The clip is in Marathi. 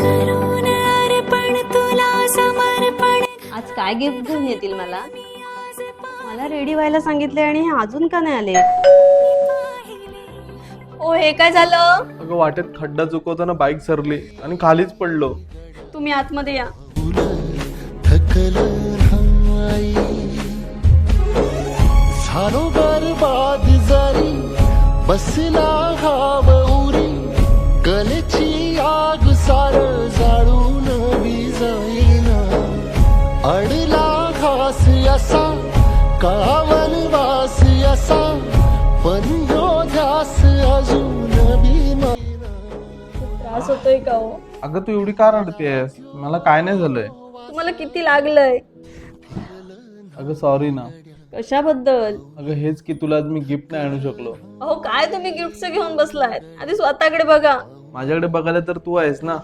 करून अर्पण तुला समर्पण. आज काय गिफ्ट घेऊन येतील मला? मला रेडी व्हायला सांगितले आणि हे अजून का नाही आले? ओ हे काय झालं? अगं वाटेत खड्डा चुकवताना बाईक सरली आणि खालीच पडलो. तुम्ही आतमध्ये या. झालो बरबाद जरी बसला हाव उरी कलेची आग सार जाळून विजाईना अडला घास असा कावन वास असा पण ध्यास अजून भीमा. त्रास होतोय का हो? अगं तू एवढी का रडतेस? मला काय नाही झालंय. तुम्हाला किती लागलंय? अगं सॉरी ना. कशाबद्दल? अगं हेच की तुला आज मी गिफ्ट नाही आणू शकलो. अहो काय तुम्ही गिफ्टच घेऊन बसलाय? आधी स्वतःकडे बघा. माझ्याकडे बघायला तर तू आहेस ना.